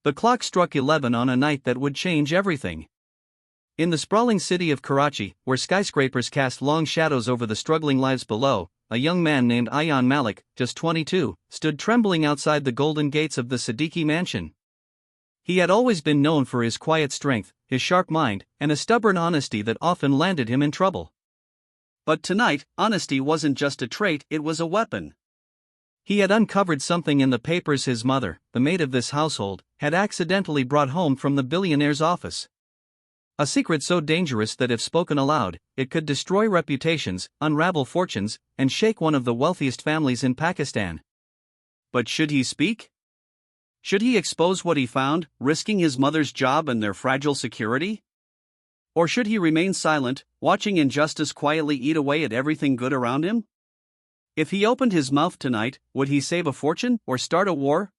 The clock struck 11 on a night that would change everything. In the sprawling city of Karachi, where skyscrapers cast long shadows over the struggling lives below, a young man named Ayan Malik, just 22, stood trembling outside the golden gates of the Siddiqui mansion. He had always been known for his quiet strength, his sharp mind, and a stubborn honesty that often landed him in trouble. But tonight, honesty wasn't just a trait, it was a weapon. He had uncovered something in the papers his mother, the maid of this household, had accidentally brought home from the billionaire's office. A secret so dangerous that if spoken aloud, it could destroy reputations, unravel fortunes, and shake one of the wealthiest families in Pakistan. But should he speak? Should he expose what he found, risking his mother's job and their fragile security? Or should he remain silent, watching injustice quietly eat away at everything good around him? If he opened his mouth tonight, would he save a fortune or start a war?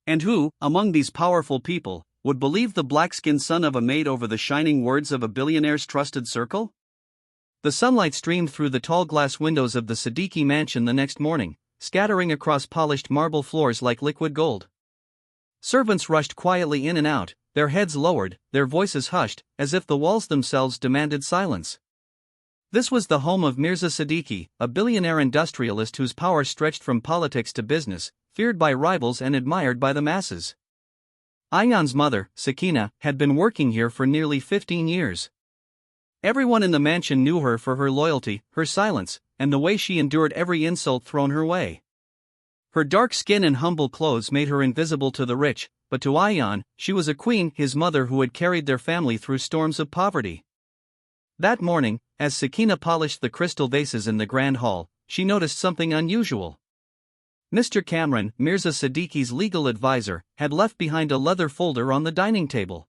And who, among these powerful people, would believe the black-skinned son of a maid over the shining words of a billionaire's trusted circle? The sunlight streamed through the tall glass windows of the Siddiqui mansion the next morning, scattering across polished marble floors like liquid gold. Servants rushed quietly in and out, their heads lowered, their voices hushed, as if the walls themselves demanded silence. This was the home of Mirza Siddiqui, a billionaire industrialist whose power stretched from politics to business, feared by rivals and admired by the masses. Ayan's mother, Sakina, had been working here for nearly 15 years. Everyone in the mansion knew her for her loyalty, her silence, and the way she endured every insult thrown her way. Her dark skin and humble clothes made her invisible to the rich, but to Ayan, she was a queen, his mother who had carried their family through storms of poverty. That morning, as Sakina polished the crystal vases in the grand hall, she noticed something unusual. Mr. Kamran, Mirza Siddiqui's legal advisor, had left behind a leather folder on the dining table.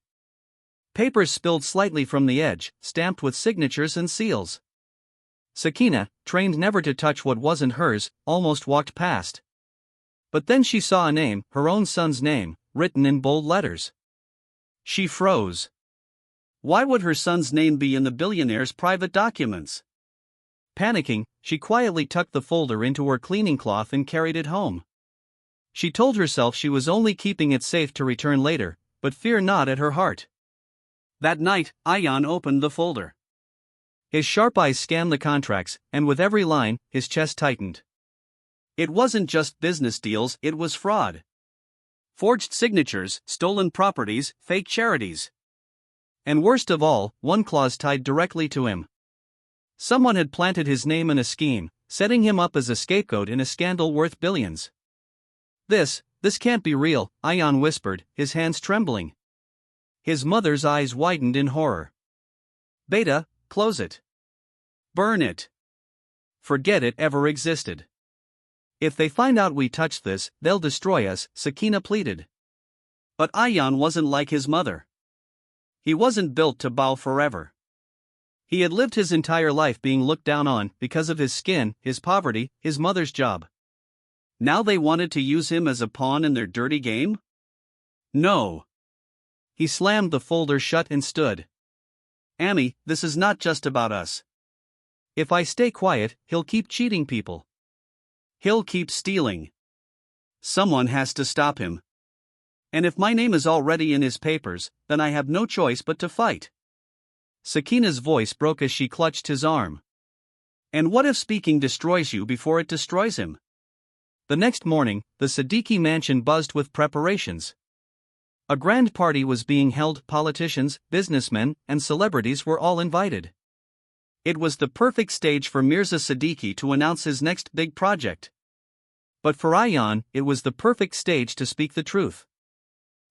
Papers spilled slightly from the edge, stamped with signatures and seals. Sakina, trained never to touch what wasn't hers, almost walked past. But then she saw a name, her own son's name, written in bold letters. She froze. Why would her son's name be in the billionaire's private documents? Panicking, she quietly tucked the folder into her cleaning cloth and carried it home. She told herself she was only keeping it safe to return later, but fear gnawed at her heart. That night, Ayan opened the folder. His sharp eyes scanned the contracts, and with every line, his chest tightened. It wasn't just business deals, it was fraud. Forged signatures, stolen properties, fake charities. And worst of all, one clause tied directly to him. Someone had planted his name in a scheme, setting him up as a scapegoat in a scandal worth billions. This can't be real, Ayan whispered, his hands trembling. His mother's eyes widened in horror. Beta, close it. Burn it. Forget it ever existed. If they find out we touched this, they'll destroy us, Sakina pleaded. But Ayan wasn't like his mother. He wasn't built to bow forever. He had lived his entire life being looked down on because of his skin, his poverty, his mother's job. Now they wanted to use him as a pawn in their dirty game? No. He slammed the folder shut and stood. Ami, this is not just about us. If I stay quiet, he'll keep cheating people. He'll keep stealing. Someone has to stop him. And if my name is already in his papers, then I have no choice but to fight. Sakina's voice broke as she clutched his arm. And what if speaking destroys you before it destroys him? The next morning, the Siddiqui mansion buzzed with preparations. A grand party was being held, politicians, businessmen, and celebrities were all invited. It was the perfect stage for Mirza Siddiqui to announce his next big project. But for Ayan, it was the perfect stage to speak the truth.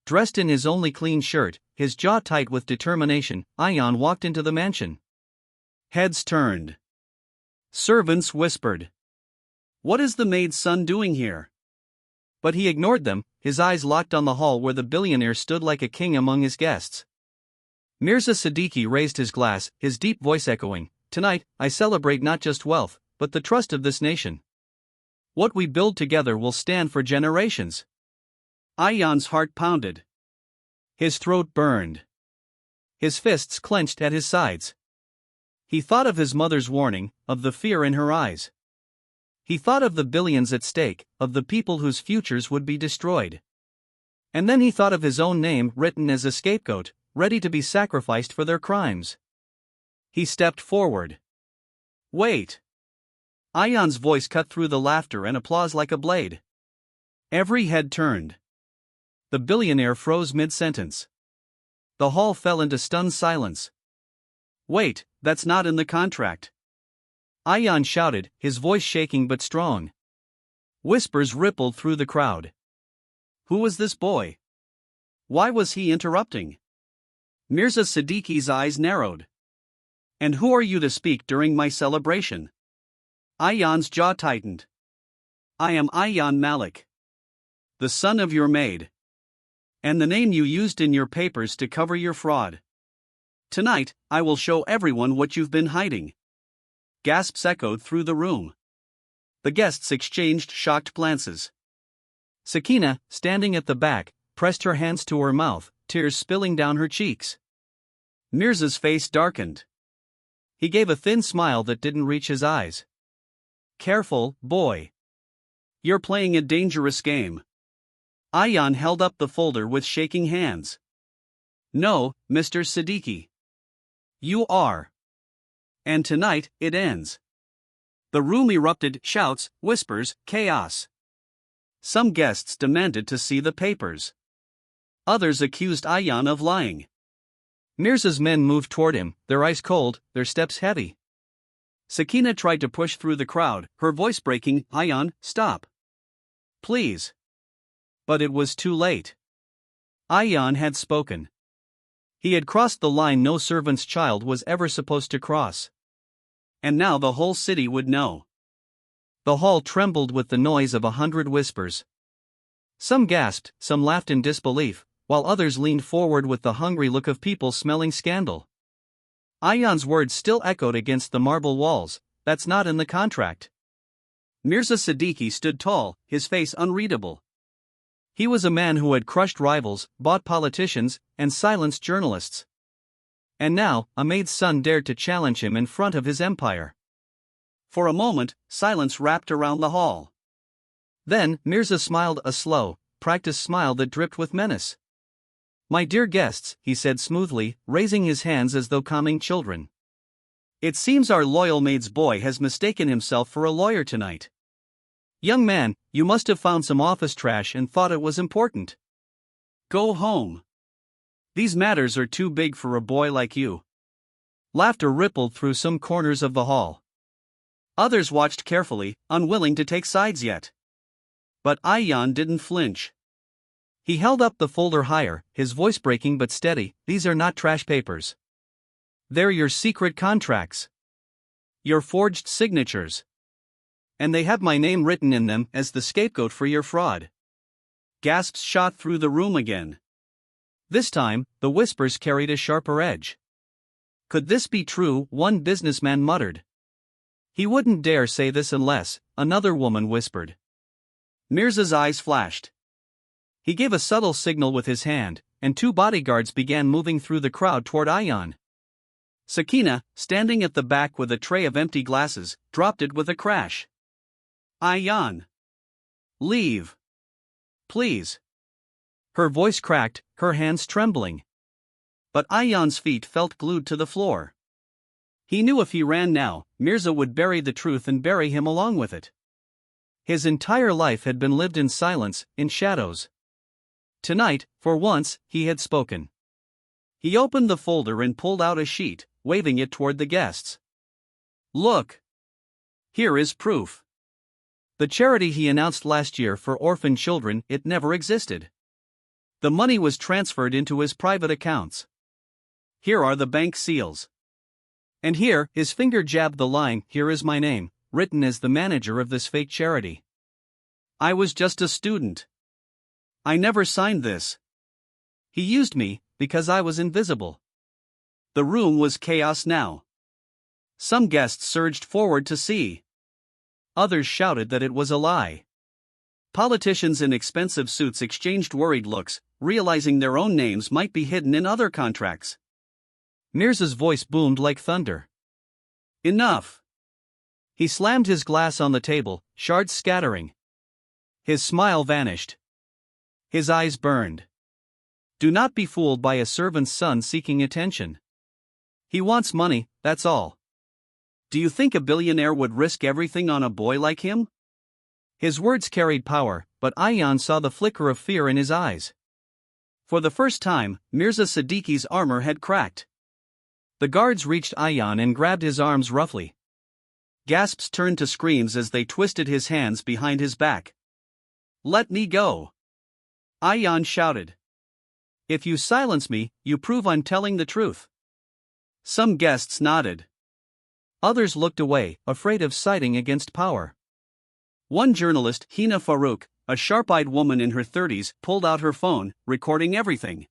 Dressed in his only clean shirt, his jaw tight with determination, Ayan walked into the mansion. Heads turned. Servants whispered. What is the maid's son doing here? But he ignored them, his eyes locked on the hall where the billionaire stood like a king among his guests. Mirza Siddiqui raised his glass, his deep voice echoing, "Tonight, I celebrate not just wealth, but the trust of this nation. What we build together will stand for generations." Ayan's heart pounded. His throat burned. His fists clenched at his sides. He thought of his mother's warning, of the fear in her eyes. He thought of the billions at stake, of the people whose futures would be destroyed. And then he thought of his own name written as a scapegoat, ready to be sacrificed for their crimes. He stepped forward. Wait! Ayan's voice cut through the laughter and applause like a blade. Every head turned. The billionaire froze mid-sentence. The hall fell into stunned silence. Wait, that's not in the contract. Ayan shouted, his voice shaking but strong. Whispers rippled through the crowd. Who was this boy? Why was he interrupting? Mirza Siddiqui's eyes narrowed. And who are you to speak during my celebration? Ayan's jaw tightened. I am Ayan Malik, the son of your maid. And the name you used in your papers to cover your fraud. Tonight, I will show everyone what you've been hiding. Gasps echoed through the room. The guests exchanged shocked glances. Sakina, standing at the back, pressed her hands to her mouth, tears spilling down her cheeks. Mirza's face darkened. He gave a thin smile that didn't reach his eyes. Careful, boy. You're playing a dangerous game. Ayan held up the folder with shaking hands. No, Mr. Siddiqui. You are. And tonight, it ends. The room erupted, shouts, whispers, chaos. Some guests demanded to see the papers. Others accused Ayan of lying. Mirza's men moved toward him, their eyes cold, their steps heavy. Sakina tried to push through the crowd, her voice breaking, Ayan, stop. Please. But it was too late. Ayan had spoken. He had crossed the line no servant's child was ever supposed to cross. And now the whole city would know. The hall trembled with the noise of 100 whispers. Some gasped, some laughed in disbelief, while others leaned forward with the hungry look of people smelling scandal. Ayan's words still echoed against the marble walls, that's not in the contract. Mirza Siddiqui stood tall, his face unreadable. He was a man who had crushed rivals, bought politicians, and silenced journalists. And now, a maid's son dared to challenge him in front of his empire. For a moment, silence wrapped around the hall. Then, Mirza smiled a slow, practiced smile that dripped with menace. My dear guests, he said smoothly, raising his hands as though calming children. It seems our loyal maid's boy has mistaken himself for a lawyer tonight. Young man, you must have found some office trash and thought it was important. Go home. These matters are too big for a boy like you. Laughter rippled through some corners of the hall. Others watched carefully, unwilling to take sides yet. But Ayan didn't flinch. He held up the folder higher, his voice breaking but steady. These are not trash papers. They're your secret contracts. Your forged signatures. And they have my name written in them as the scapegoat for your fraud. Gasps shot through the room again. This time, the whispers carried a sharper edge. Could this be true? One businessman muttered. He wouldn't dare say this unless, another woman whispered. Mirza's eyes flashed. He gave a subtle signal with his hand, and 2 bodyguards began moving through the crowd toward Ayan. Sakina, standing at the back with a tray of empty glasses, dropped it with a crash. Ayan. Leave. Please. Her voice cracked, her hands trembling. But Ayan's feet felt glued to the floor. He knew if he ran now, Mirza would bury the truth and bury him along with it. His entire life had been lived in silence, in shadows. Tonight, for once, he had spoken. He opened the folder and pulled out a sheet, waving it toward the guests. Look. Here is proof. The charity he announced last year for orphan children, it never existed. The money was transferred into his private accounts. Here are the bank seals. And here, his finger jabbed the line, here is my name, written as the manager of this fake charity. I was just a student. I never signed this. He used me, because I was invisible. The room was chaos now. Some guests surged forward to see. Others shouted that it was a lie. Politicians in expensive suits exchanged worried looks, realizing their own names might be hidden in other contracts. Mirza's voice boomed like thunder. Enough! He slammed his glass on the table, shards scattering. His smile vanished. His eyes burned. Do not be fooled by a servant's son seeking attention. He wants money, that's all. Do you think a billionaire would risk everything on a boy like him? His words carried power, but Ayan saw the flicker of fear in his eyes. For the first time, Mirza Siddiqui's armor had cracked. The guards reached Ayan and grabbed his arms roughly. Gasps turned to screams as they twisted his hands behind his back. Let me go! Ayan shouted. If you silence me, you prove I'm telling the truth. Some guests nodded. Others looked away, afraid of siding against power. One journalist, Hina Farouk, a sharp-eyed woman in her 30s, pulled out her phone, recording everything.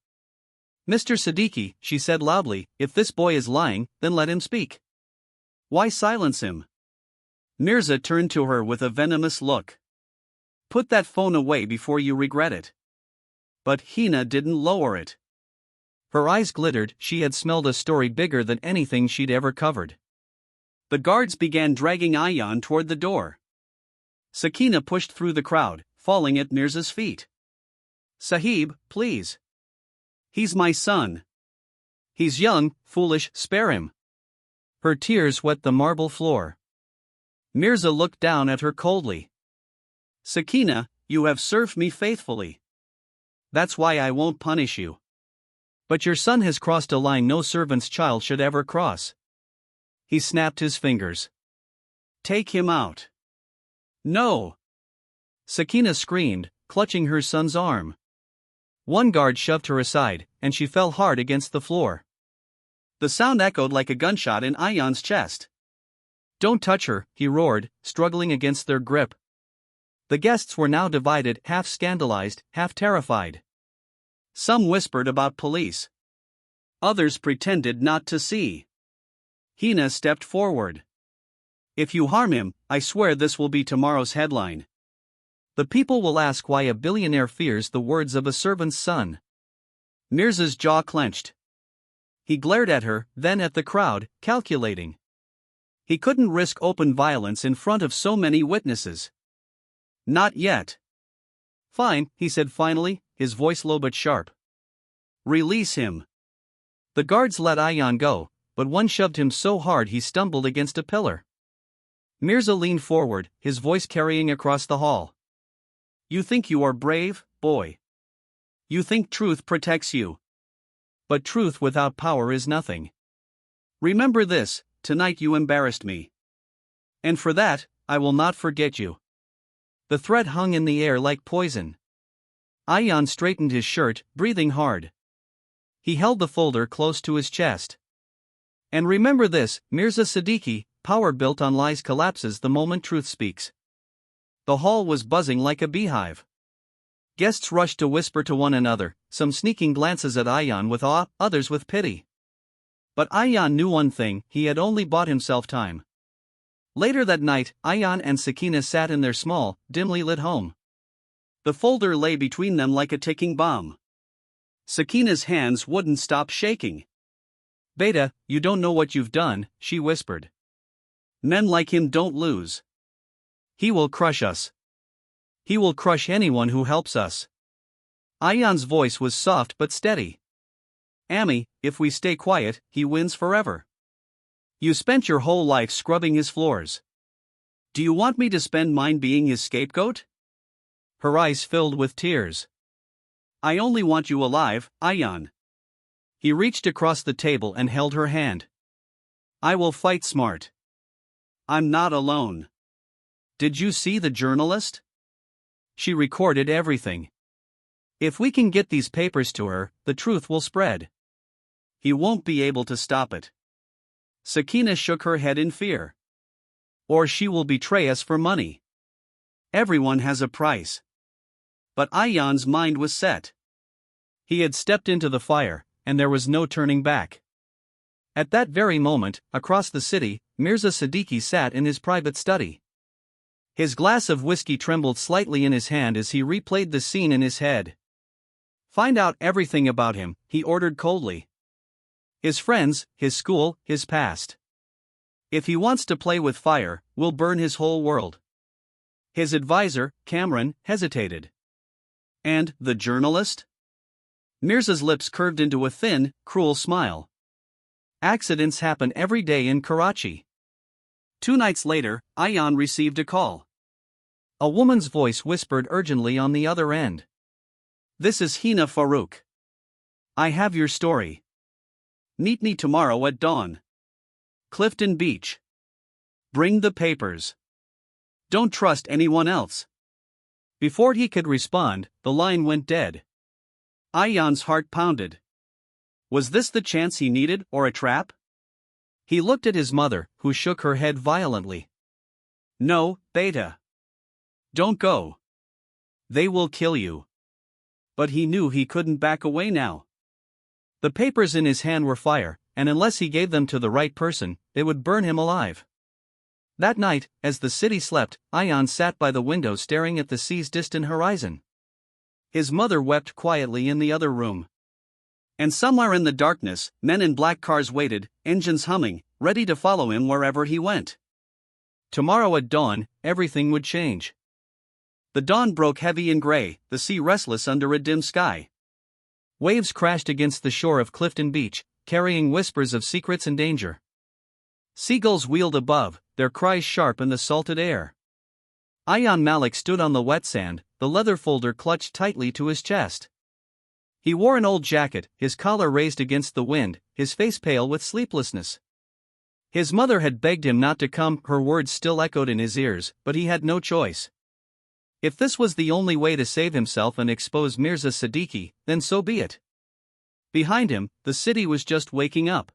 Mr. Siddiqui, she said loudly, if this boy is lying, then let him speak. Why silence him? Mirza turned to her with a venomous look. Put that phone away before you regret it. But Hina didn't lower it. Her eyes glittered, she had smelled a story bigger than anything she'd ever covered. The guards began dragging Ayan toward the door. Sakina pushed through the crowd, falling at Mirza's feet. Sahib, please. He's my son. He's young, foolish, spare him. Her tears wet the marble floor. Mirza looked down at her coldly. Sakina, you have served me faithfully. That's why I won't punish you. But your son has crossed a line no servant's child should ever cross. He snapped his fingers. Take him out. No! Sakina screamed, clutching her son's arm. One guard shoved her aside, and she fell hard against the floor. The sound echoed like a gunshot in Ayan's chest. Don't touch her, he roared, struggling against their grip. The guests were now divided, half scandalized, half terrified. Some whispered about police. Others pretended not to see. Hina stepped forward. If you harm him, I swear this will be tomorrow's headline. The people will ask why a billionaire fears the words of a servant's son. Mirza's jaw clenched. He glared at her, then at the crowd, calculating. He couldn't risk open violence in front of so many witnesses. Not yet. Fine, he said finally, his voice low but sharp. Release him. The guards let Ayan go, but one shoved him so hard he stumbled against a pillar. Mirza leaned forward, his voice carrying across the hall. You think you are brave, boy. You think truth protects you. But truth without power is nothing. Remember this, tonight you embarrassed me. And for that, I will not forget you. The threat hung in the air like poison. Ayan straightened his shirt, breathing hard. He held the folder close to his chest. And remember this, Mirza Siddiqui, power built on lies collapses the moment truth speaks. The hall was buzzing like a beehive. Guests rushed to whisper to one another, some sneaking glances at Ayan with awe, others with pity. But Ayan knew one thing, he had only bought himself time. Later that night, Ayan and Sakina sat in their small, dimly lit home. The folder lay between them like a ticking bomb. Sakina's hands wouldn't stop shaking. Beta, you don't know what you've done, she whispered. Men like him don't lose. He will crush us. He will crush anyone who helps us. Ayan's voice was soft but steady. Ami, if we stay quiet, he wins forever. You spent your whole life scrubbing his floors. Do you want me to spend mine being his scapegoat? Her eyes filled with tears. I only want you alive, Ayan. He reached across the table and held her hand. I will fight smart. I'm not alone. Did you see the journalist? She recorded everything. If we can get these papers to her, the truth will spread. He won't be able to stop it. Sakina shook her head in fear. Or she will betray us for money. Everyone has a price. But Ayan's mind was set. He had stepped into the fire, and there was no turning back. At that very moment, across the city, Mirza Siddiqui sat in his private study. His glass of whiskey trembled slightly in his hand as he replayed the scene in his head. Find out everything about him, he ordered coldly. His friends, his school, his past. If he wants to play with fire, we'll burn his whole world. His advisor, Cameron, hesitated. And the journalist? Mirza's lips curved into a thin, cruel smile. Accidents happen every day in Karachi. 2 nights later, Ayan received a call. A woman's voice whispered urgently on the other end. This is Hina Farouk. I have your story. Meet me tomorrow at dawn. Clifton Beach. Bring the papers. Don't trust anyone else. Before he could respond, the line went dead. Ayan's heart pounded. Was this the chance he needed, or a trap? He looked at his mother, who shook her head violently. No, Beta. Don't go. They will kill you. But he knew he couldn't back away now. The papers in his hand were fire, and unless he gave them to the right person, they would burn him alive. That night, as the city slept, Ayan sat by the window staring at the sea's distant horizon. His mother wept quietly in the other room. And somewhere in the darkness, men in black cars waited, engines humming, ready to follow him wherever he went. Tomorrow at dawn, everything would change. The dawn broke heavy and gray, the sea restless under a dim sky. Waves crashed against the shore of Clifton Beach, carrying whispers of secrets and danger. Seagulls wheeled above, their cries sharp in the salted air. Ayan Malik stood on the wet sand, the leather folder clutched tightly to his chest. He wore an old jacket, his collar raised against the wind, his face pale with sleeplessness. His mother had begged him not to come, her words still echoed in his ears, but he had no choice. If this was the only way to save himself and expose Mirza Siddiqui, then so be it. Behind him, the city was just waking up.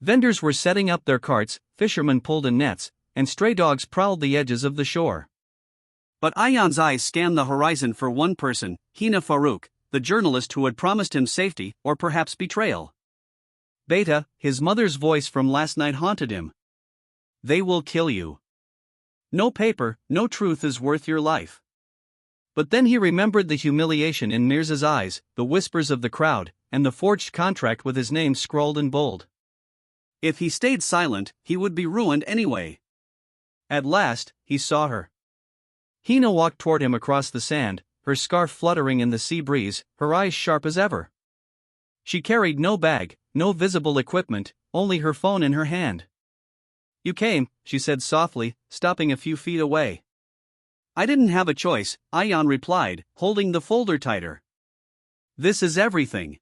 Vendors were setting up their carts, fishermen pulled in nets, and stray dogs prowled the edges of the shore. But Ayan's eyes scanned the horizon for one person, Hina Farouk, the journalist who had promised him safety, or perhaps betrayal. Beta, his mother's voice from last night haunted him. They will kill you. No paper, no truth is worth your life. But then he remembered the humiliation in Mirza's eyes, the whispers of the crowd, and the forged contract with his name scrawled in bold. If he stayed silent, he would be ruined anyway. At last, he saw her. Hina walked toward him across the sand, her scarf fluttering in the sea breeze, her eyes sharp as ever. She carried no bag, no visible equipment, only her phone in her hand. You came, she said softly, stopping a few feet away. I didn't have a choice, Ayan replied, holding the folder tighter. This is everything.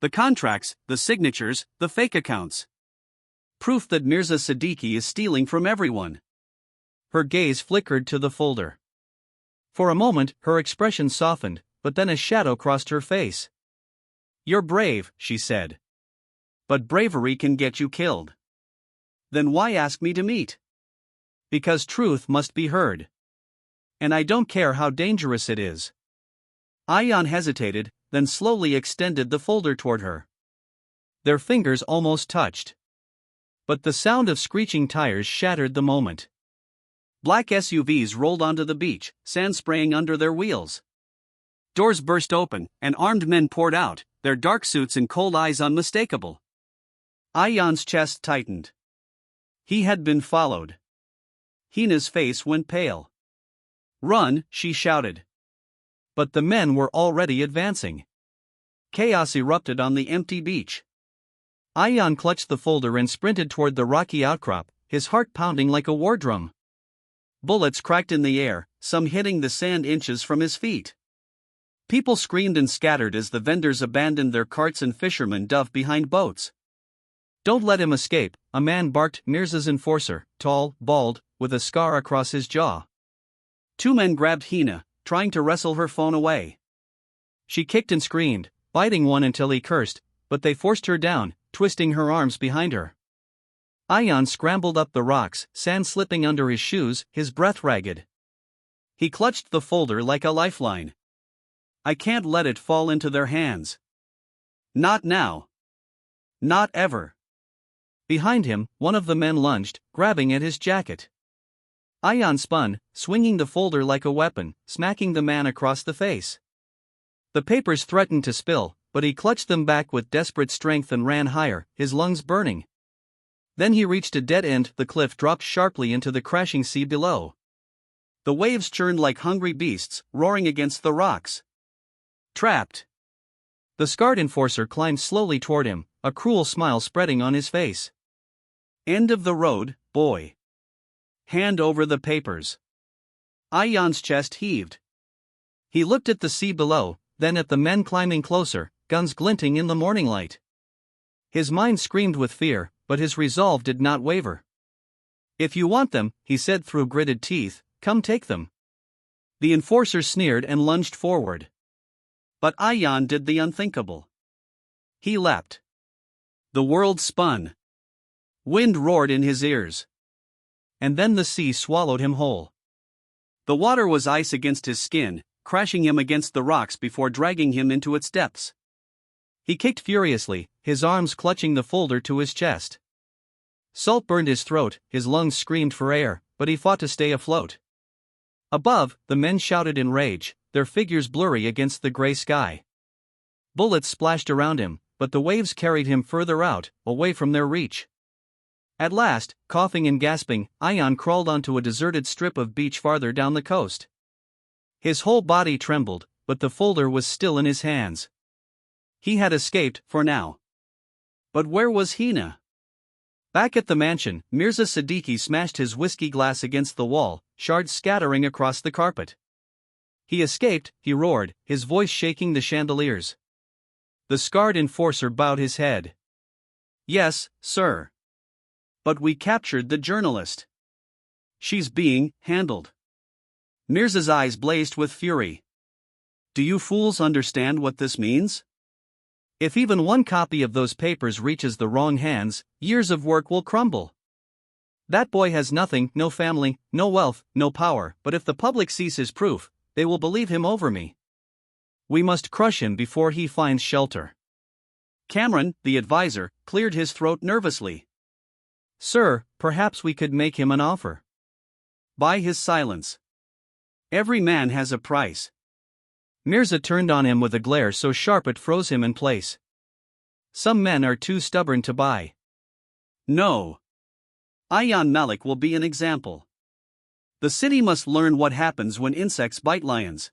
The contracts, the signatures, the fake accounts. Proof that Mirza Siddiqui is stealing from everyone. Her gaze flickered to the folder. For a moment, her expression softened, but then a shadow crossed her face. You're brave, she said. But bravery can get you killed. Then why ask me to meet? Because truth must be heard. And I don't care how dangerous it is. Ayan hesitated, then slowly extended the folder toward her. Their fingers almost touched. But the sound of screeching tires shattered the moment. Black SUVs rolled onto the beach, sand spraying under their wheels. Doors burst open, and armed men poured out, their dark suits and cold eyes unmistakable. Ayan's chest tightened. He had been followed. Hina's face went pale. Run, she shouted. But the men were already advancing. Chaos erupted on the empty beach. Ayan clutched the folder and sprinted toward the rocky outcrop, his heart pounding like a war drum. Bullets cracked in the air, some hitting the sand inches from his feet. People screamed and scattered as the vendors abandoned their carts and fishermen dove behind boats. Don't let him escape, a man barked, Mirza's enforcer, tall, bald, with a scar across his jaw. 2 men grabbed Hina, trying to wrestle her phone away. She kicked and screamed, biting one until he cursed, but they forced her down, twisting her arms behind her. Ayan scrambled up the rocks, sand slipping under his shoes, his breath ragged. He clutched the folder like a lifeline. I can't let it fall into their hands. Not now. Not ever. Behind him, one of the men lunged, grabbing at his jacket. Ayan spun, swinging the folder like a weapon, smacking the man across the face. The papers threatened to spill, but he clutched them back with desperate strength and ran higher, his lungs burning. Then he reached a dead end, the cliff dropped sharply into the crashing sea below. The waves churned like hungry beasts, roaring against the rocks. Trapped. The scarred enforcer climbed slowly toward him, a cruel smile spreading on his face. End of the road, boy. Hand over the papers. Ayan's chest heaved. He looked at the sea below, then at the men climbing closer, guns glinting in the morning light. His mind screamed with fear, but his resolve did not waver. If you want them, he said through gritted teeth, come take them. The enforcer sneered and lunged forward. But Ayan did the unthinkable. He leapt. The world spun. Wind roared in his ears. And then the sea swallowed him whole. The water was ice against his skin, crashing him against the rocks before dragging him into its depths. He kicked furiously, his arms clutching the folder to his chest. Salt burned his throat, his lungs screamed for air, but he fought to stay afloat. Above, the men shouted in rage, their figures blurry against the gray sky. Bullets splashed around him, but the waves carried him further out, away from their reach. At last, coughing and gasping, Ayan crawled onto a deserted strip of beach farther down the coast. His whole body trembled, but the folder was still in his hands. He had escaped, for now. But where was Hina? Back at the mansion, Mirza Siddiqui smashed his whiskey glass against the wall, shards scattering across the carpet. He escaped, he roared, his voice shaking the chandeliers. The scarred enforcer bowed his head. Yes, sir. But we captured the journalist. She's being handled. Mirza's eyes blazed with fury. Do you fools understand what this means? If even one copy of those papers reaches the wrong hands, years of work will crumble. That boy has nothing, no family, no wealth, no power, but if the public sees his proof, they will believe him over me. We must crush him before he finds shelter. Cameron, the advisor, cleared his throat nervously. Sir, perhaps we could make him an offer. Buy his silence. Every man has a price. Mirza turned on him with a glare so sharp it froze him in place. Some men are too stubborn to buy. No. Ayan Malik will be an example. The city must learn what happens when insects bite lions.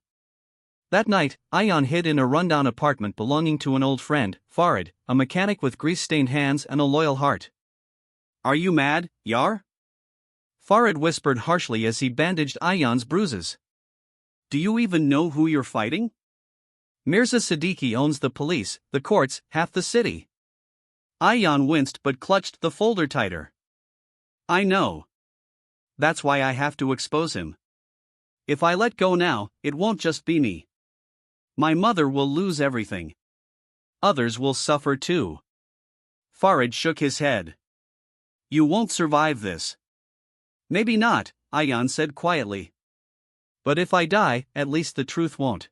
That night, Ayan hid in a rundown apartment belonging to an old friend, Farid, a mechanic with grease-stained hands and a loyal heart. Are you mad, Yar? Farid whispered harshly as he bandaged Ayan's bruises. Do you even know who you're fighting? Mirza Siddiqui owns the police, the courts, half the city. Ayan winced but clutched the folder tighter. I know. That's why I have to expose him. If I let go now, it won't just be me. My mother will lose everything. Others will suffer too. Farid shook his head. You won't survive this. Maybe not, Ayan said quietly. But if I die, at least the truth won't.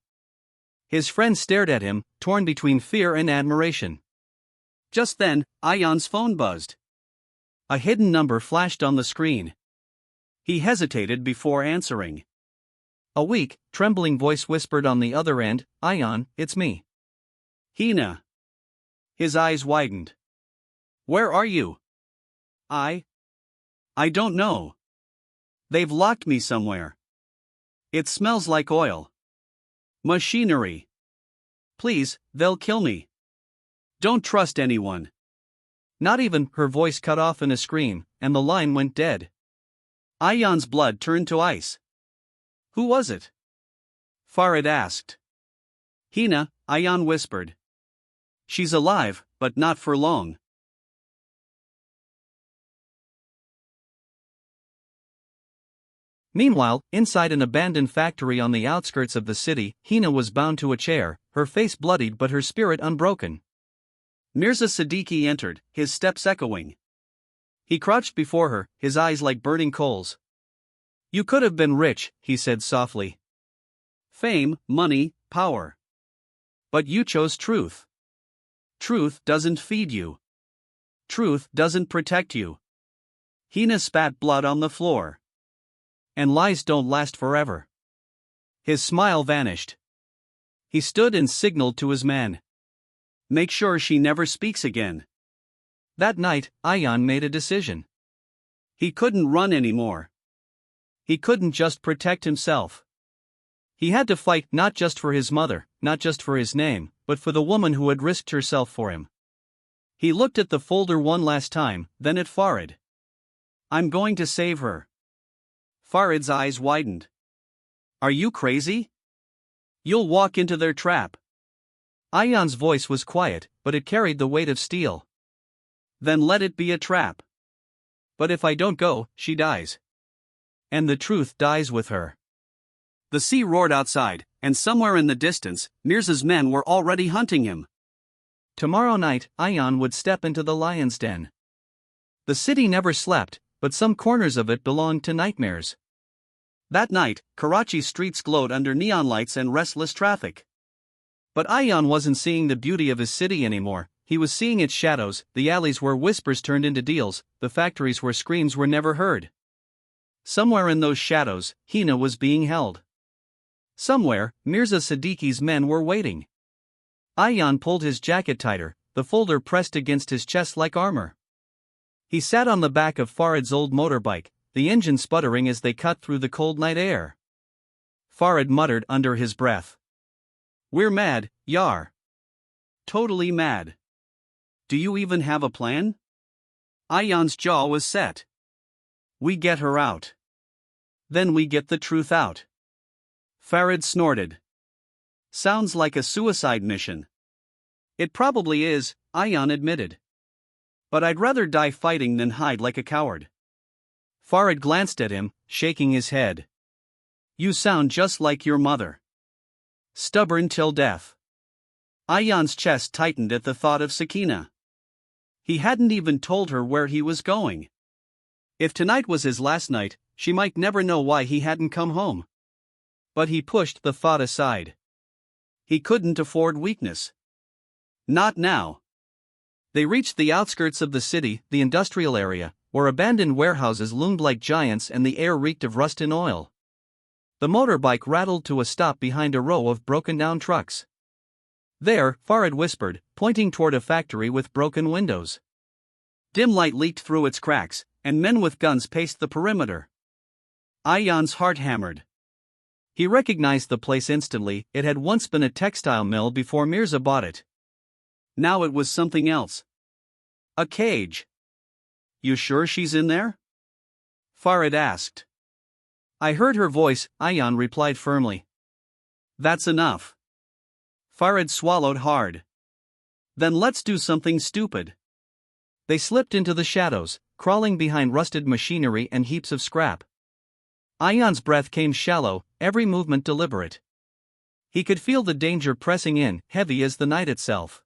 His friend stared at him, torn between fear and admiration. Just then, Ayan's phone buzzed. A hidden number flashed on the screen. He hesitated before answering. A weak, trembling voice whispered on the other end, Ayan, it's me. Hina. His eyes widened. Where are you? I don't know. They've locked me somewhere. It smells like oil. Machinery. Please, they'll kill me. Don't trust anyone. Not even, her voice cut off in a scream, and the line went dead. Ayan's blood turned to ice. Who was it? Farid asked. Hina, Ayan whispered. She's alive, but not for long. Meanwhile, inside an abandoned factory on the outskirts of the city, Hina was bound to a chair, her face bloodied but her spirit unbroken. Mirza Siddiqui entered, his steps echoing. He crouched before her, his eyes like burning coals. You could have been rich, he said softly. Fame, money, power. But you chose truth. Truth doesn't feed you. Truth doesn't protect you. Hina spat blood on the floor. And lies don't last forever. His smile vanished. He stood and signaled to his men. Make sure she never speaks again. That night, Ayan made a decision. He couldn't run anymore. He couldn't just protect himself. He had to fight not just for his mother, not just for his name, but for the woman who had risked herself for him. He looked at the folder one last time, then at Farid. "I'm going to save her." Farid's eyes widened. "Are you crazy? You'll walk into their trap." Ayan's voice was quiet, but it carried the weight of steel. "Then let it be a trap. But if I don't go, she dies. And the truth dies with her." The sea roared outside, and somewhere in the distance, Mirza's men were already hunting him. Tomorrow night, Ayan would step into the lion's den. The city never slept, but some corners of it belonged to nightmares. That night, Karachi's streets glowed under neon lights and restless traffic. But Ayan wasn't seeing the beauty of his city anymore. He was seeing its shadows, the alleys where whispers turned into deals, the factories where screams were never heard. Somewhere in those shadows, Hina was being held. Somewhere, Mirza Siddiqui's men were waiting. Ayan pulled his jacket tighter, the folder pressed against his chest like armor. He sat on the back of Farid's old motorbike, the engine sputtering as they cut through the cold night air. Farid muttered under his breath. "We're mad, Yar. Totally mad. Do you even have a plan?" Ayan's jaw was set. "We get her out. Then we get the truth out." Farid snorted. "Sounds like a suicide mission." "It probably is," Ayan admitted. "But I'd rather die fighting than hide like a coward." Farid glanced at him, shaking his head. "You sound just like your mother. Stubborn till death." Ayan's chest tightened at the thought of Sakina. He hadn't even told her where he was going. If tonight was his last night, she might never know why he hadn't come home. But he pushed the thought aside. He couldn't afford weakness. Not now. They reached the outskirts of the city, the industrial area, where abandoned warehouses loomed like giants and the air reeked of rust and oil. The motorbike rattled to a stop behind a row of broken-down trucks. "There," Farid whispered, pointing toward a factory with broken windows. Dim light leaked through its cracks, and men with guns paced the perimeter. Ayan's heart hammered. He recognized the place instantly. It had once been a textile mill before Mirza bought it. Now it was something else. A cage. "You sure she's in there?" Farid asked. "I heard her voice," Ayan replied firmly. "That's enough." Farid swallowed hard. "Then let's do something stupid." They slipped into the shadows, crawling behind rusted machinery and heaps of scrap. Ayan's breath came shallow, every movement deliberate. He could feel the danger pressing in, heavy as the night itself.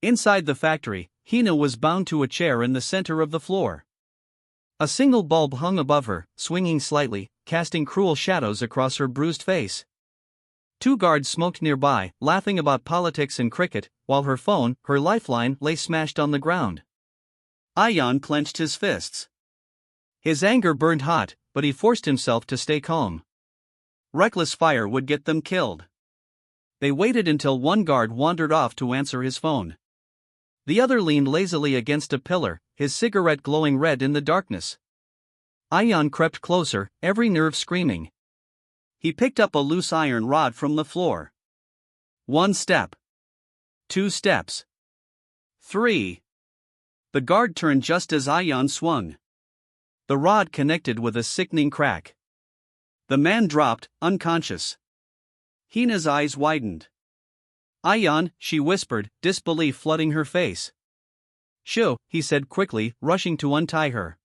Inside the factory, Hina was bound to a chair in the center of the floor. A single bulb hung above her, swinging slightly, casting cruel shadows across her bruised face. Two guards smoked nearby, laughing about politics and cricket, while her phone, her lifeline, lay smashed on the ground. Ayan clenched his fists. His anger burned hot, but he forced himself to stay calm. Reckless fire would get them killed. They waited until one guard wandered off to answer his phone. The other leaned lazily against a pillar, his cigarette glowing red in the darkness. Ayan crept closer, every nerve screaming. He picked up a loose iron rod from the floor. 1 step. 2 steps. 3. The guard turned just as Ayan swung. The rod connected with a sickening crack. The man dropped, unconscious. Hina's eyes widened. "Ayan," she whispered, disbelief flooding her face. "Shoo," he said quickly, rushing to untie her.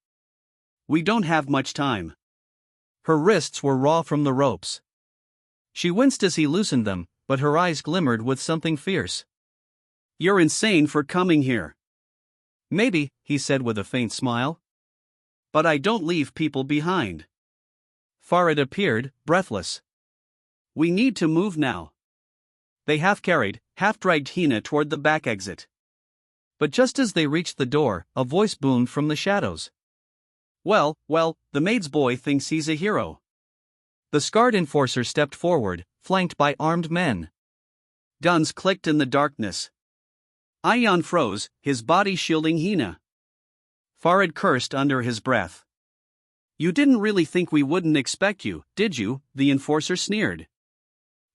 "We don't have much time." Her wrists were raw from the ropes. She winced as he loosened them, but her eyes glimmered with something fierce. "You're insane for coming here." "Maybe," he said with a faint smile. "But I don't leave people behind." Farid appeared, breathless. "We need to move now." They half-carried, half-dragged Hina toward the back exit. But just as they reached the door, a voice boomed from the shadows. Well, the maid's boy thinks he's a hero." The scarred enforcer stepped forward, flanked by armed men. Guns clicked in the darkness. Ayan froze, his body shielding Hina. Farid cursed under his breath. You didn't really think we wouldn't expect you, did you? The enforcer sneered.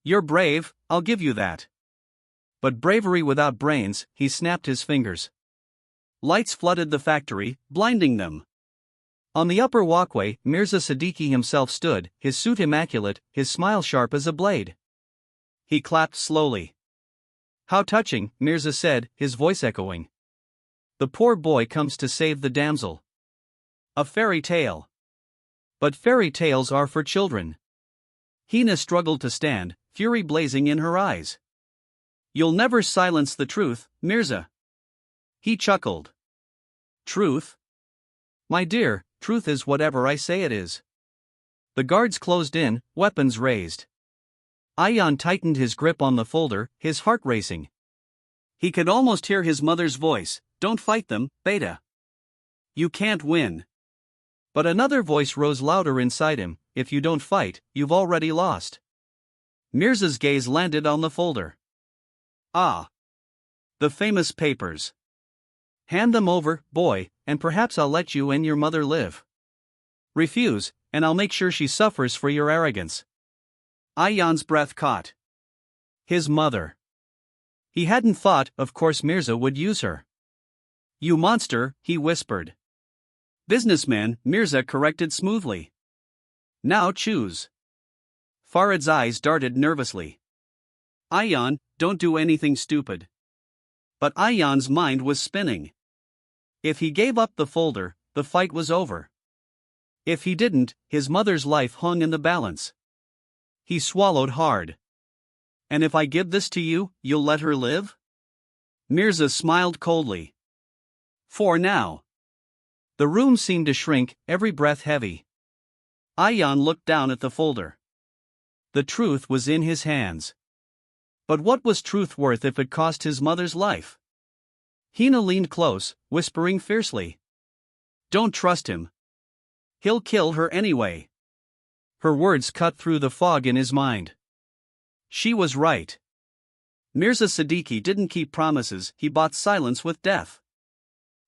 You're brave, I'll give you that. But bravery without brains, he snapped his fingers. Lights flooded the factory, blinding them. On the upper walkway, Mirza Siddiqui himself stood, his suit immaculate, his smile sharp as a blade. He clapped slowly. How touching, Mirza said, his voice echoing. The poor boy comes to save the damsel. A fairy tale. But fairy tales are for children. Hina struggled to stand, fury blazing in her eyes. You'll never silence the truth, Mirza. He chuckled. Truth? My dear, truth is whatever I say it is. The guards closed in, weapons raised. Ayan tightened his grip on the folder, his heart racing. He could almost hear his mother's voice, don't fight them, Beta. You can't win. But another voice rose louder inside him, if you don't fight, you've already lost. Mirza's gaze landed on the folder. Ah. The famous papers. Hand them over, boy, and perhaps I'll let you and your mother live. Refuse, and I'll make sure she suffers for your arrogance. Ayan's breath caught. His mother. He hadn't thought, of course Mirza would use her. You monster, he whispered. Businessman, Mirza corrected smoothly. Now choose. Farid's eyes darted nervously. Ayan, don't do anything stupid. But Ayan's mind was spinning. If he gave up the folder, the fight was over. If he didn't, his mother's life hung in the balance. He swallowed hard. And if I give this to you, you'll let her live? Mirza smiled coldly. For now. The room seemed to shrink, every breath heavy. Ayan looked down at the folder. The truth was in his hands. But what was truth worth if it cost his mother's life? Hina leaned close, whispering fiercely. Don't trust him. He'll kill her anyway. Her words cut through the fog in his mind. She was right. Mirza Siddiqui didn't keep promises, he bought silence with death.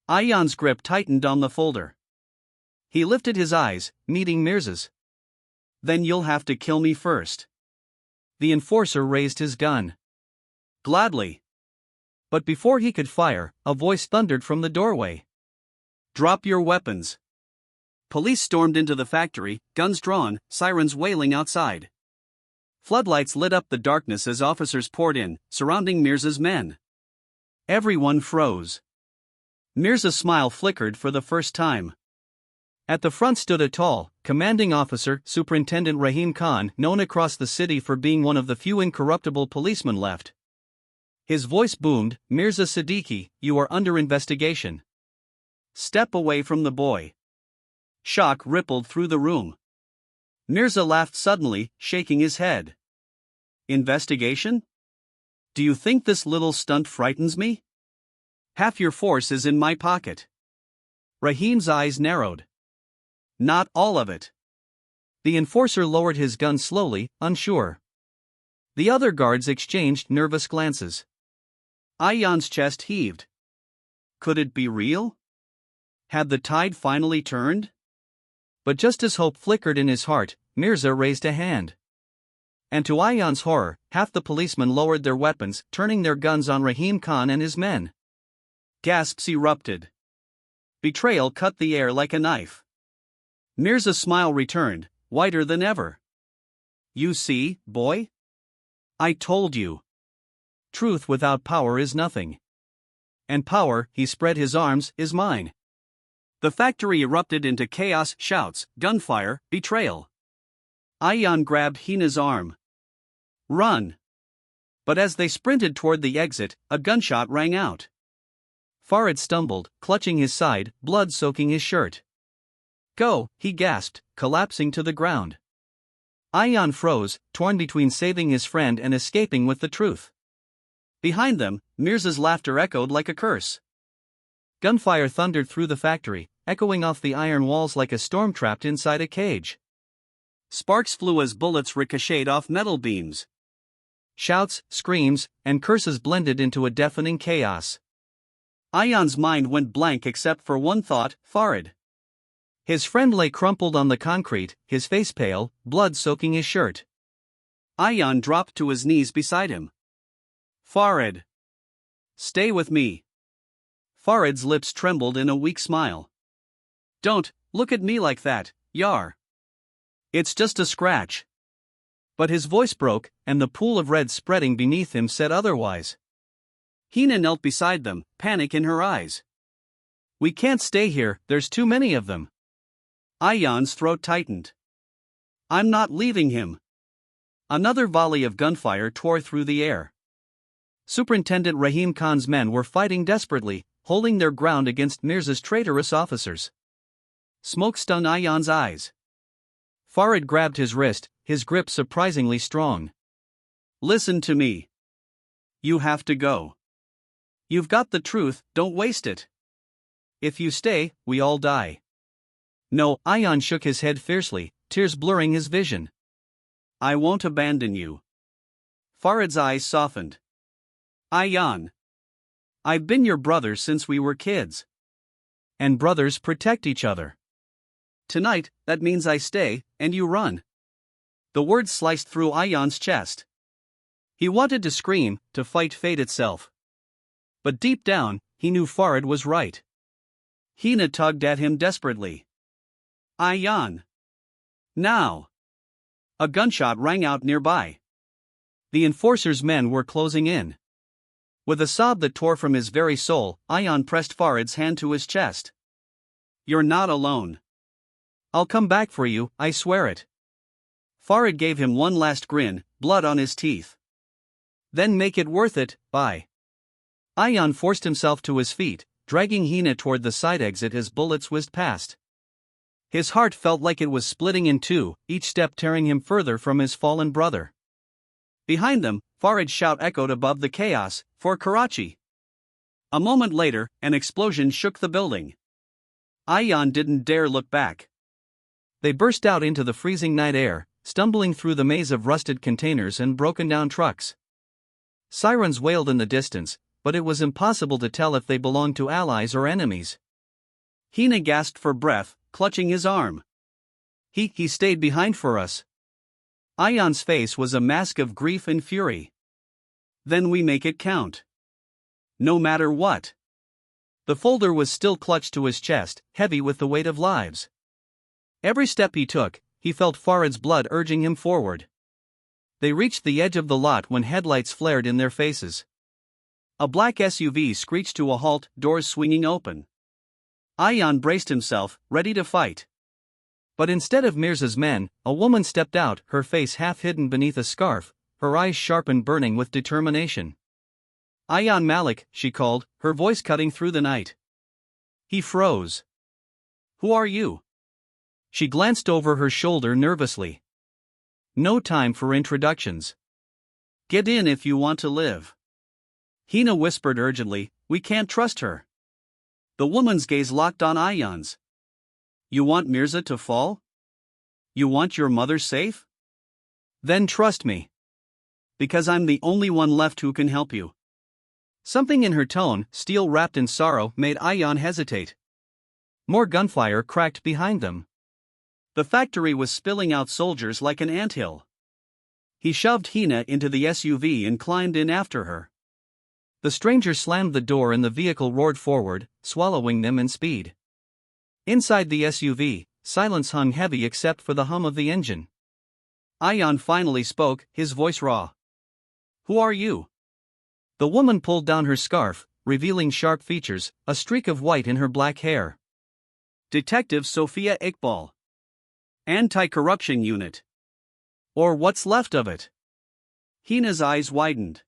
Ayan's grip tightened on the folder. He lifted his eyes, meeting Mirza's. Then you'll have to kill me first. The enforcer raised his gun. Gladly. But before he could fire, a voice thundered from the doorway. Drop your weapons. Police stormed into the factory, guns drawn, sirens wailing outside. Floodlights lit up the darkness as officers poured in, surrounding Mirza's men. Everyone froze. Mirza's smile flickered for the first time. At the front stood a tall, commanding officer, Superintendent Rahim Khan, known across the city for being one of the few incorruptible policemen left. His voice boomed, Mirza Siddiqui, you are under investigation. Step away from the boy. Shock rippled through the room. Mirza laughed suddenly, shaking his head. Investigation? Do you think this little stunt frightens me? Half your force is in my pocket. Rahim's eyes narrowed. Not all of it. The enforcer lowered his gun slowly, unsure. The other guards exchanged nervous glances. Ayan's chest heaved. Could it be real? Had the tide finally turned? But just as hope flickered in his heart, Mirza raised a hand. And to Ayan's horror, half the policemen lowered their weapons, turning their guns on Rahim Khan and his men. Gasps erupted. Betrayal cut the air like a knife. Mirza's smile returned, wider than ever. You see, boy? I told you. Truth without power is nothing. And power, he spread his arms, is mine. The factory erupted into chaos, shouts, gunfire, betrayal. Ayan grabbed Hina's arm. Run! But as they sprinted toward the exit, a gunshot rang out. Farid stumbled, clutching his side, blood soaking his shirt. Go, he gasped, collapsing to the ground. Ayan froze, torn between saving his friend and escaping with the truth. Behind them, Mirza's laughter echoed like a curse. Gunfire thundered through the factory, echoing off the iron walls like a storm trapped inside a cage. Sparks flew as bullets ricocheted off metal beams. Shouts, screams, and curses blended into a deafening chaos. Ayan's mind went blank except for one thought, Farid. His friend lay crumpled on the concrete, his face pale, blood soaking his shirt. Ayan dropped to his knees beside him. Farid. Stay with me. Farid's lips trembled in a weak smile. Don't look at me like that, Yar. It's just a scratch. But his voice broke, and the pool of red spreading beneath him said otherwise. Hina knelt beside them, panic in her eyes. We can't stay here, there's too many of them. Ayan's throat tightened. I'm not leaving him. Another volley of gunfire tore through the air. Superintendent Rahim Khan's men were fighting desperately, holding their ground against Mirza's traitorous officers. Smoke stung Ayan's eyes. Farid grabbed his wrist, his grip surprisingly strong. Listen to me. You have to go. You've got the truth, don't waste it. If you stay, we all die. No, Ayan shook his head fiercely, tears blurring his vision. I won't abandon you. Farid's eyes softened. Ayan. I've been your brother since we were kids. And brothers protect each other. Tonight, that means I stay, and you run. The words sliced through Ayan's chest. He wanted to scream, to fight fate itself. But deep down, he knew Farid was right. Hina tugged at him desperately. Ayan. Now. A gunshot rang out nearby. The enforcer's men were closing in. With a sob that tore from his very soul, Ayan pressed Farid's hand to his chest. You're not alone. I'll come back for you, I swear it. Farid gave him one last grin, blood on his teeth. Then make it worth it, bye. Ayan forced himself to his feet, dragging Hina toward the side exit as bullets whizzed past. His heart felt like it was splitting in two, each step tearing him further from his fallen brother. Behind them, Farid's shout echoed above the chaos, for Karachi. A moment later, an explosion shook the building. Ayan didn't dare look back. They burst out into the freezing night air, stumbling through the maze of rusted containers and broken-down trucks. Sirens wailed in the distance, but it was impossible to tell if they belonged to allies or enemies. Hina gasped for breath, clutching his arm. He stayed behind for us. Ayan's face was a mask of grief and fury. Then we make it count. No matter what. The folder was still clutched to his chest, heavy with the weight of lives. Every step he took, he felt Farid's blood urging him forward. They reached the edge of the lot when headlights flared in their faces. A black SUV screeched to a halt, doors swinging open. Ayan braced himself, ready to fight. But instead of Mirza's men, a woman stepped out, her face half hidden beneath a scarf, her eyes sharp and burning with determination. Ayan Malik, she called, her voice cutting through the night. He froze. Who are you? She glanced over her shoulder nervously. No time for introductions. Get in if you want to live. Hina whispered urgently, we can't trust her. The woman's gaze locked on Ayan's. You want Mirza to fall? You want your mother safe? Then trust me. Because I'm the only one left who can help you. Something in her tone, steel wrapped in sorrow, made Ayan hesitate. More gunfire cracked behind them. The factory was spilling out soldiers like an anthill. He shoved Hina into the SUV and climbed in after her. The stranger slammed the door and the vehicle roared forward, swallowing them in speed. Inside the SUV, silence hung heavy except for the hum of the engine. Ayan finally spoke, his voice raw. Who are you? The woman pulled down her scarf, revealing sharp features, a streak of white in her black hair. Detective Sophia Iqbal. Anti-corruption unit. Or what's left of it. Hina's eyes widened.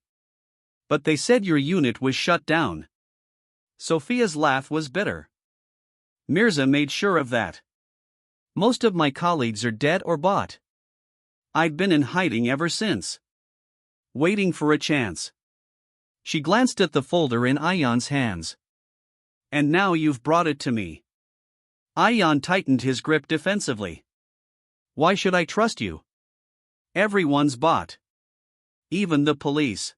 But they said your unit was shut down. Sophia's laugh was bitter. Mirza made sure of that. Most of my colleagues are dead or bought. I've been in hiding ever since. Waiting for a chance. She glanced at the folder in Ayan's hands. And now you've brought it to me. Ayan tightened his grip defensively. Why should I trust you? Everyone's bought. Even the police.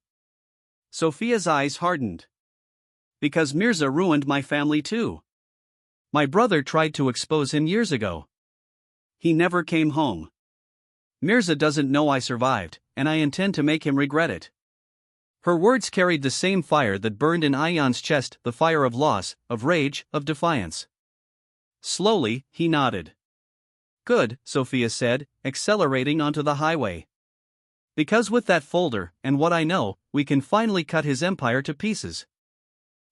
Sophia's eyes hardened. Because Mirza ruined my family too. My brother tried to expose him years ago. He never came home. Mirza doesn't know I survived, and I intend to make him regret it." Her words carried the same fire that burned in Ayan's chest, the fire of loss, of rage, of defiance. Slowly, he nodded. "Good," Sophia said, accelerating onto the highway. "Because with that folder, and what I know, we can finally cut his empire to pieces.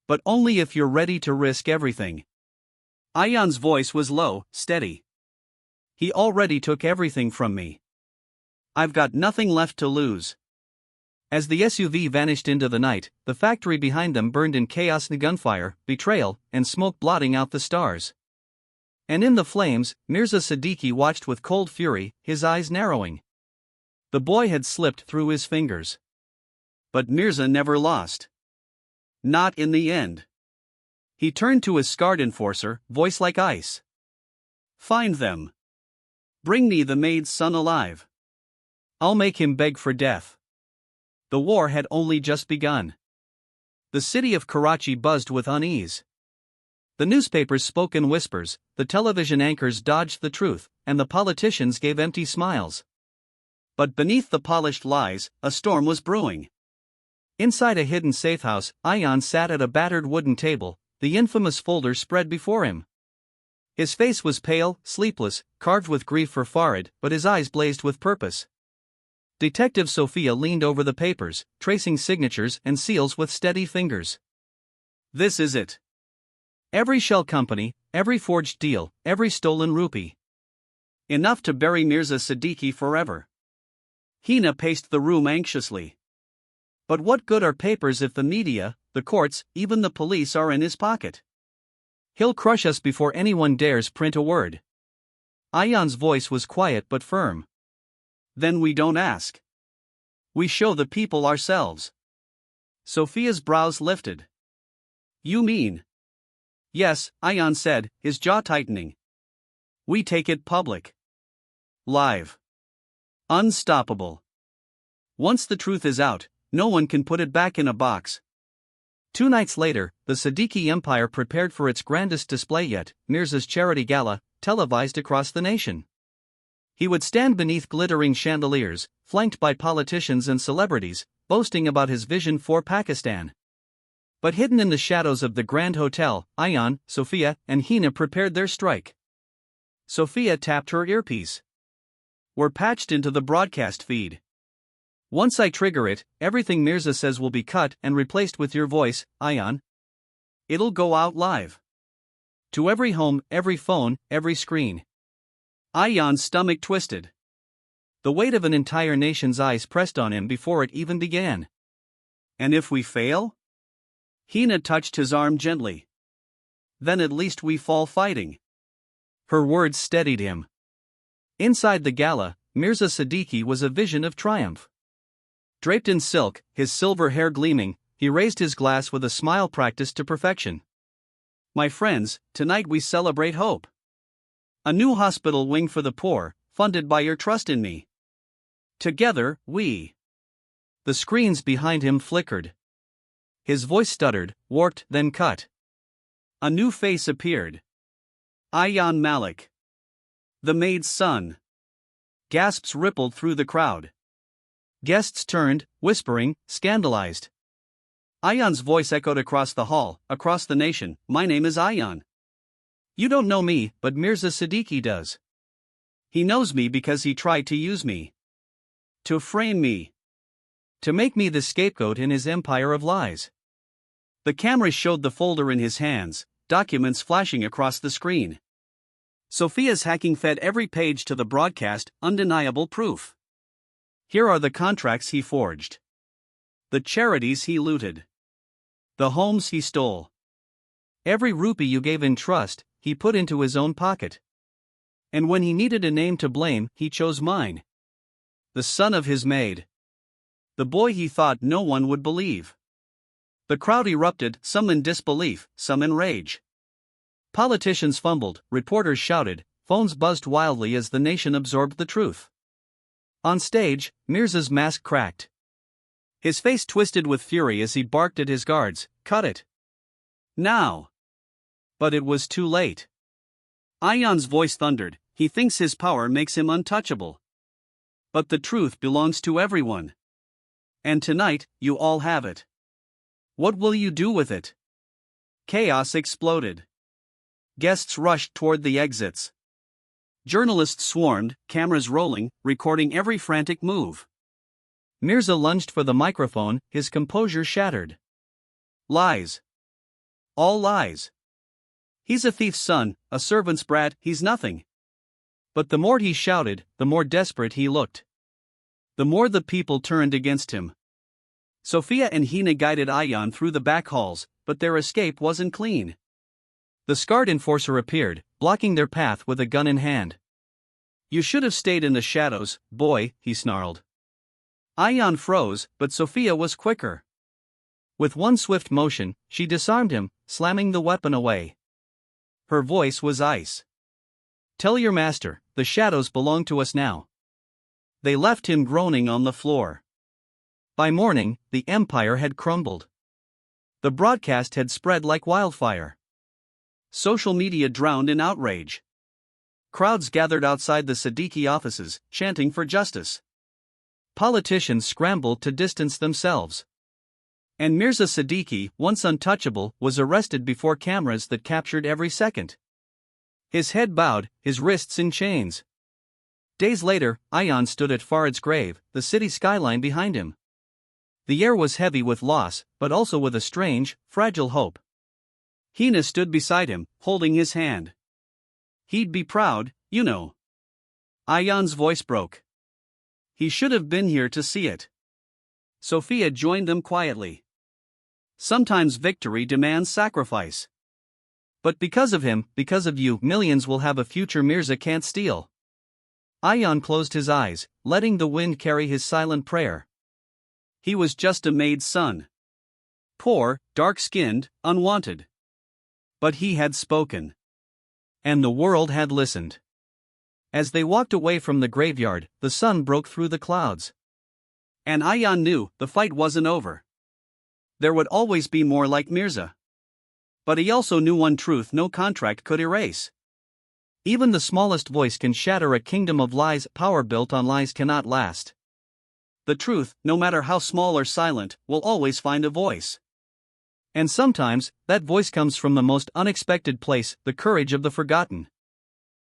But only if you're ready to risk everything." Ayan's voice was low, steady. "He already took everything from me. I've got nothing left to lose." As the SUV vanished into the night, the factory behind them burned in chaos, gunfire, betrayal, and smoke blotting out the stars. And in the flames, Mirza Siddiqui watched with cold fury, his eyes narrowing. The boy had slipped through his fingers. But Mirza never lost. Not in the end. He turned to his scarred enforcer, voice like ice. "Find them. Bring me the maid's son alive. I'll make him beg for death." The war had only just begun. The city of Karachi buzzed with unease. The newspapers spoke in whispers, the television anchors dodged the truth, and the politicians gave empty smiles. But beneath the polished lies, a storm was brewing. Inside a hidden safehouse, Ayan sat at a battered wooden table, the infamous folder spread before him. His face was pale, sleepless, carved with grief for Farid, but his eyes blazed with purpose. Detective Sophia leaned over the papers, tracing signatures and seals with steady fingers. "This is it. Every shell company, every forged deal, every stolen rupee. Enough to bury Mirza Siddiqui forever." Hina paced the room anxiously. "But what good are papers if the media, the courts, even the police are in his pocket? He'll crush us before anyone dares print a word." Ayan's voice was quiet but firm. "Then we don't ask. We show the people ourselves." Sophia's brows lifted. "You mean?" "Yes," Ayan said, his jaw tightening. "We take it public. Live. Unstoppable. Once the truth is out, no one can put it back in a box." 2 nights later, the Siddiqui empire prepared for its grandest display yet, Mirza's charity gala, televised across the nation. He would stand beneath glittering chandeliers, flanked by politicians and celebrities, boasting about his vision for Pakistan. But hidden in the shadows of the Grand Hotel, Ayan, Sophia, and Hina prepared their strike. Sophia tapped her earpiece. "We're patched into the broadcast feed. Once I trigger it, everything Mirza says will be cut and replaced with your voice, Ayan. It'll go out live. To every home, every phone, every screen." Ayan's stomach twisted. The weight of an entire nation's eyes pressed on him before it even began. "And if we fail?" Hina touched his arm gently. "Then at least we fall fighting." Her words steadied him. Inside the gala, Mirza Siddiqui was a vision of triumph. Draped in silk, his silver hair gleaming, he raised his glass with a smile practiced to perfection. "My friends, tonight we celebrate hope. A new hospital wing for the poor, funded by your trust in me. Together, we." The screens behind him flickered. His voice stuttered, warped, then cut. A new face appeared. Ayan Malik. The maid's son. Gasps rippled through the crowd. Guests turned, whispering, scandalized. Ayan's voice echoed across the hall, across the nation. "My name is Ayan. You don't know me, but Mirza Siddiqui does. He knows me because he tried to use me. To frame me. To make me the scapegoat in his empire of lies." The cameras showed the folder in his hands, documents flashing across the screen. Sophia's hacking fed every page to the broadcast, undeniable proof. Here are the contracts he forged. The charities he looted. The homes he stole. Every rupee you gave in trust, he put into his own pocket. And when he needed a name to blame, he chose mine. The son of his maid. The boy he thought no one would believe. The crowd erupted, some in disbelief, some in rage. Politicians fumbled, reporters shouted, phones buzzed wildly as the nation absorbed the truth. On stage, Mirza's mask cracked. His face twisted with fury as he barked at his guards, "Cut it! Now! But it was too late. Ion's voice thundered, he thinks his power makes him untouchable. But the truth belongs to everyone. And tonight, you all have it. What will you do with it? Chaos exploded. Guests rushed toward the exits. Journalists swarmed, cameras rolling, recording every frantic move. Mirza lunged for the microphone, his composure shattered. Lies. All lies. He's a thief's son, a servant's brat, he's nothing. But the more he shouted, the more desperate he looked. The more the people turned against him. Sophia and Hina guided Ion through the back halls, but their escape wasn't clean. The scarred enforcer appeared, blocking their path with a gun in hand. You should have stayed in the shadows, boy, he snarled. Ion froze, but Sophia was quicker. With one swift motion, she disarmed him, slamming the weapon away. Her voice was ice. Tell your master, the shadows belong to us now. They left him groaning on the floor. By morning, the empire had crumbled. The broadcast had spread like wildfire. Social media drowned in outrage. Crowds gathered outside the Siddiqui offices, chanting for justice. Politicians scrambled to distance themselves. And Mirza Siddiqui, once untouchable, was arrested before cameras that captured every second. His head bowed, his wrists in chains. Days later, Ion stood at Farid's grave, the city skyline behind him. The air was heavy with loss, but also with a strange, fragile hope. Hina stood beside him, holding his hand. He'd be proud, you know. Ion's voice broke. He should have been here to see it. Sophia joined them quietly. Sometimes victory demands sacrifice. But because of him, because of you, millions will have a future Mirza can't steal. Ion closed his eyes, letting the wind carry his silent prayer. He was just a maid's son. Poor, dark-skinned, unwanted. But he had spoken. And the world had listened. As they walked away from the graveyard, the sun broke through the clouds. And Ion knew the fight wasn't over. There would always be more like Mirza. But he also knew one truth no contract could erase. Even the smallest voice can shatter a kingdom of lies. Power built on lies cannot last. The truth, no matter how small or silent, will always find a voice. And sometimes, that voice comes from the most unexpected place, the courage of the forgotten.